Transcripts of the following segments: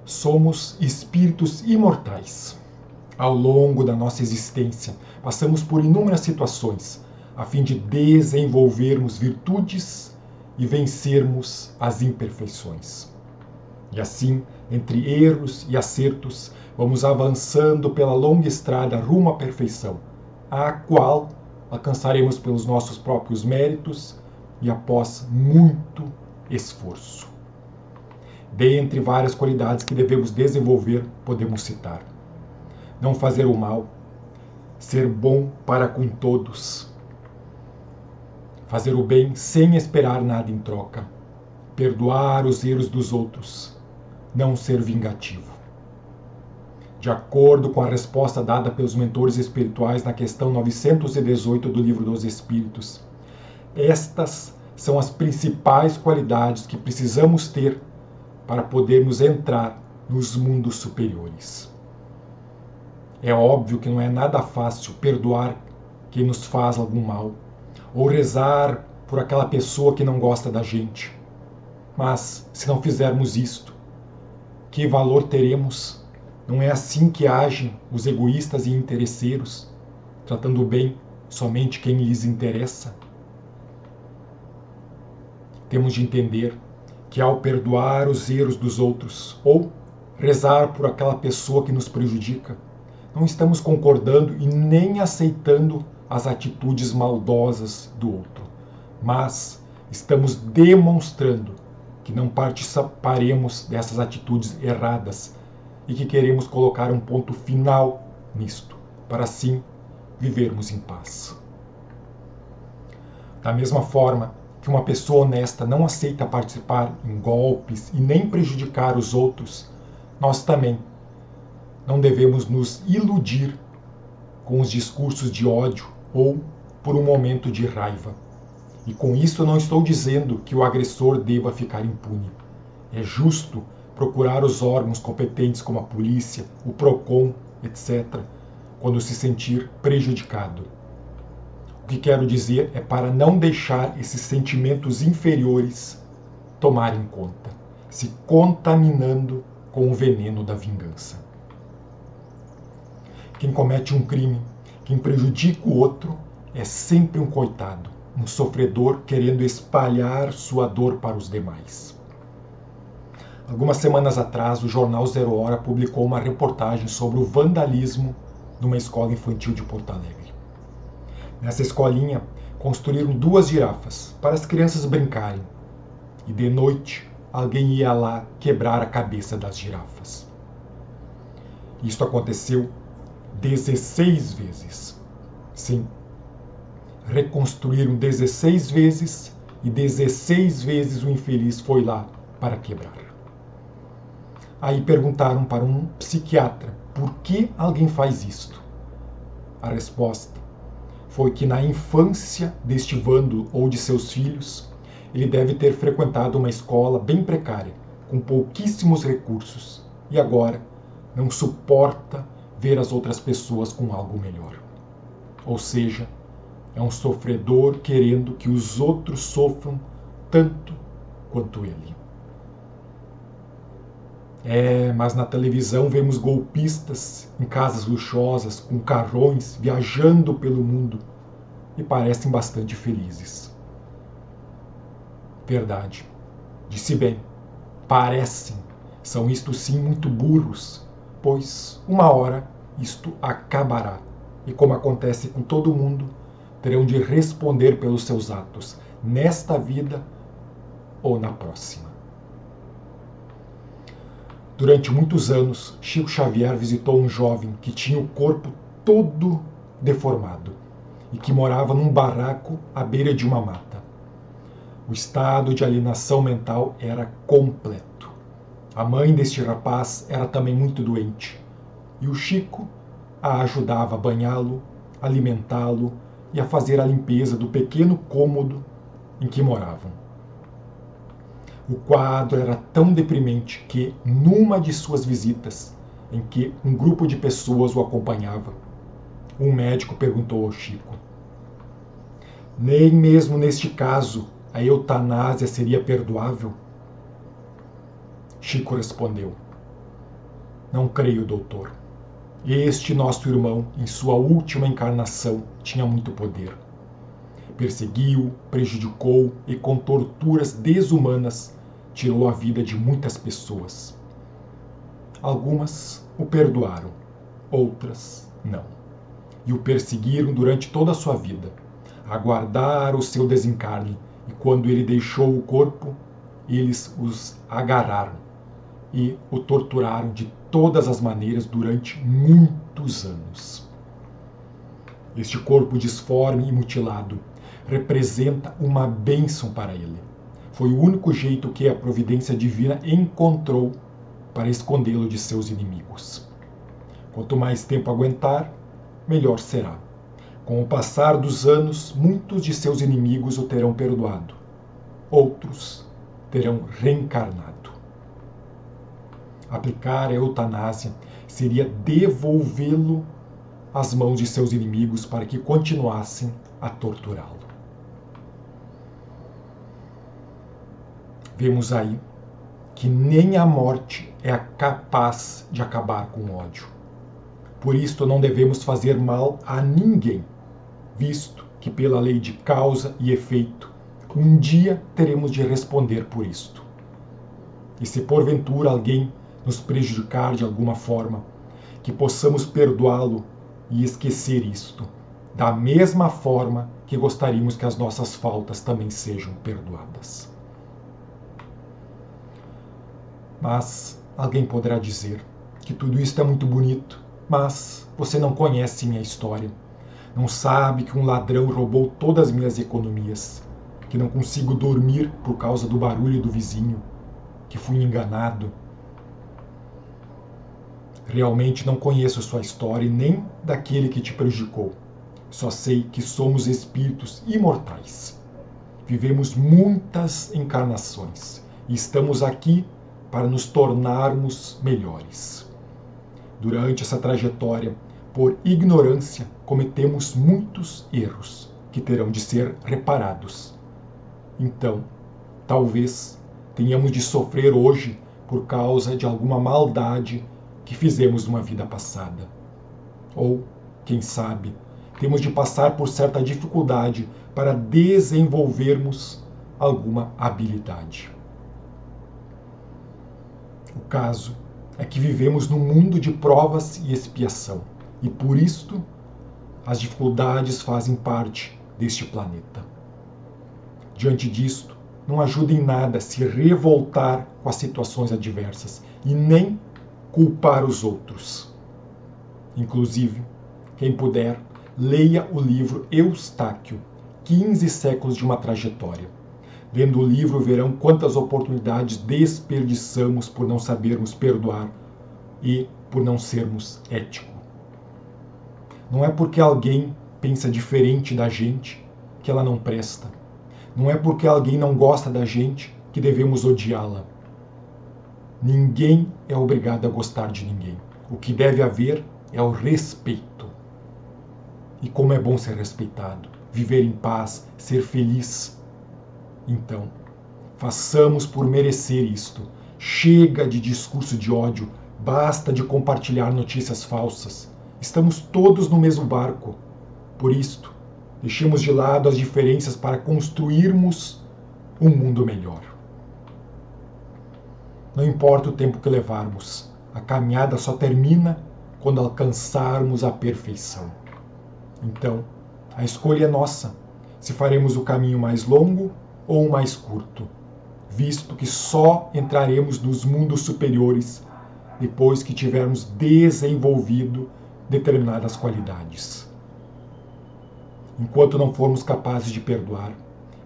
Somos espíritos imortais. Ao longo da nossa existência, passamos por inúmeras situações a fim de desenvolvermos virtudes e vencermos as imperfeições. E assim, entre erros e acertos, vamos avançando pela longa estrada rumo à perfeição, a qual alcançaremos pelos nossos próprios méritos e após muito esforço. Dentre várias qualidades que devemos desenvolver, podemos citar: não fazer o mal, ser bom para com todos, fazer o bem sem esperar nada em troca, perdoar os erros dos outros, não ser vingativo. De acordo com a resposta dada pelos mentores espirituais na questão 918 do Livro dos Espíritos, estas são as principais qualidades que precisamos ter para podermos entrar nos mundos superiores. É óbvio que não é nada fácil perdoar quem nos faz algum mal, ou rezar por aquela pessoa que não gosta da gente. Mas, se não fizermos isto, que valor teremos? Não é assim que agem os egoístas e interesseiros, tratando bem somente quem lhes interessa? Temos de entender que ao perdoar os erros dos outros ou rezar por aquela pessoa que nos prejudica, não estamos concordando e nem aceitando as atitudes maldosas do outro, mas estamos demonstrando que não participaremos dessas atitudes erradas e que queremos colocar um ponto final nisto, para assim vivermos em paz. Da mesma forma que uma pessoa honesta não aceita participar em golpes e nem prejudicar os outros, nós também não devemos nos iludir com os discursos de ódio ou por um momento de raiva. E com isso eu não estou dizendo que o agressor deva ficar impune. É justo procurar os órgãos competentes como a polícia, o PROCON, etc., quando se sentir prejudicado. O que quero dizer é para não deixar esses sentimentos inferiores tomarem conta, se contaminando com o veneno da vingança. Quem comete um crime, quem prejudica o outro, é sempre um coitado, um sofredor querendo espalhar sua dor para os demais. Algumas semanas atrás, o jornal Zero Hora publicou uma reportagem sobre o vandalismo numa escola infantil de Porto Alegre. Nessa escolinha, construíram 2 girafas para as crianças brincarem. E de noite, alguém ia lá quebrar a cabeça das girafas. Isto aconteceu 16 vezes. Sim, reconstruíram 16 vezes e 16 vezes o infeliz foi lá para quebrar. Aí perguntaram para um psiquiatra por que alguém faz isto. A resposta foi que na infância deste vândalo ou de seus filhos, ele deve ter frequentado uma escola bem precária, com pouquíssimos recursos, e agora não suporta ver as outras pessoas com algo melhor. Ou seja, é um sofredor querendo que os outros sofram tanto quanto ele. Mas na televisão vemos golpistas em casas luxuosas, com carrões, viajando pelo mundo e parecem bastante felizes. Verdade. Disse bem. Parecem. São isto sim muito burros, pois uma hora isto acabará. E como acontece com todo mundo, terão de responder pelos seus atos, nesta vida ou na próxima. Durante muitos anos, Chico Xavier visitou um jovem que tinha o corpo todo deformado e que morava num barraco à beira de uma mata. O estado de alienação mental era completo. A mãe deste rapaz era também muito doente e o Chico a ajudava a banhá-lo, alimentá-lo e a fazer a limpeza do pequeno cômodo em que moravam. O quadro era tão deprimente que, numa de suas visitas, em que um grupo de pessoas o acompanhava, um médico perguntou ao Chico: nem mesmo neste caso a eutanásia seria perdoável? Chico respondeu: Não creio, doutor. Este nosso irmão, em sua última encarnação, tinha muito poder. Perseguiu, prejudicou e com torturas desumanas tirou a vida de muitas pessoas. Algumas o perdoaram, outras não. E o perseguiram durante toda a sua vida, aguardaram o seu desencarne, e quando ele deixou o corpo, eles os agarraram e o torturaram de todas as maneiras durante muitos anos. Este corpo disforme e mutilado representa uma bênção para ele. Foi o único jeito que a providência divina encontrou para escondê-lo de seus inimigos. Quanto mais tempo aguentar, melhor será. Com o passar dos anos, muitos de seus inimigos o terão perdoado. Outros terão reencarnado. Aplicar a eutanásia seria devolvê-lo às mãos de seus inimigos para que continuassem a torturá-lo. Vemos aí que nem a morte é capaz de acabar com o ódio. Por isto não devemos fazer mal a ninguém, visto que pela lei de causa e efeito, um dia teremos de responder por isto. E se porventura alguém nos prejudicar de alguma forma, que possamos perdoá-lo e esquecer isto, da mesma forma que gostaríamos que as nossas faltas também sejam perdoadas. Mas alguém poderá dizer que tudo isso é muito bonito, mas você não conhece minha história. Não sabe que um ladrão roubou todas as minhas economias, que não consigo dormir por causa do barulho do vizinho, que fui enganado. Realmente não conheço sua história e nem daquele que te prejudicou. Só sei que somos espíritos imortais. Vivemos muitas encarnações e estamos aqui para nos tornarmos melhores. Durante essa trajetória, por ignorância, cometemos muitos erros que terão de ser reparados. Então, talvez tenhamos de sofrer hoje por causa de alguma maldade que fizemos numa vida passada. Ou, quem sabe, temos de passar por certa dificuldade para desenvolvermos alguma habilidade. O caso é que vivemos num mundo de provas e expiação, e por isto as dificuldades fazem parte deste planeta. Diante disto, não ajuda em nada se revoltar com as situações adversas e nem culpar os outros. Inclusive, quem puder, leia o livro Eustáquio, 15 séculos de uma trajetória. Lendo o livro, verão quantas oportunidades desperdiçamos por não sabermos perdoar e por não sermos éticos. Não é porque alguém pensa diferente da gente que ela não presta. Não é porque alguém não gosta da gente que devemos odiá-la. Ninguém é obrigado a gostar de ninguém. O que deve haver é o respeito. E como é bom ser respeitado, viver em paz, ser feliz. Então, façamos por merecer isto. Chega de discurso de ódio, basta de compartilhar notícias falsas. Estamos todos no mesmo barco. Por isto, deixemos de lado as diferenças para construirmos um mundo melhor. Não importa o tempo que levarmos, a caminhada só termina quando alcançarmos a perfeição. Então, a escolha é nossa, se faremos o caminho mais longo ou o mais curto, visto que só entraremos nos mundos superiores depois que tivermos desenvolvido determinadas qualidades. Enquanto não formos capazes de perdoar,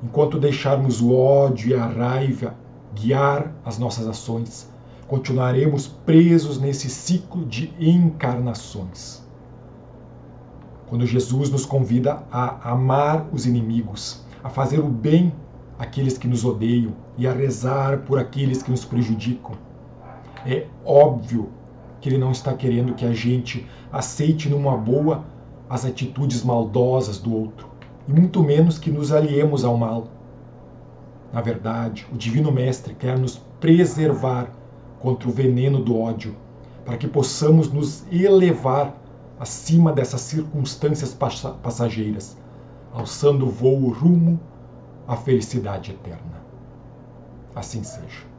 enquanto deixarmos o ódio e a raiva guiar as nossas ações, continuaremos presos nesse ciclo de encarnações. Quando Jesus nos convida a amar os inimigos, a fazer o bem àqueles que nos odeiam e a rezar por aqueles que nos prejudicam, é óbvio que ele não está querendo que a gente aceite numa boa as atitudes maldosas do outro, e muito menos que nos aliemos ao mal. Na verdade, o Divino Mestre quer nos preservar contra o veneno do ódio, para que possamos nos elevar acima dessas circunstâncias passageiras, alçando o voo rumo à felicidade eterna. Assim seja.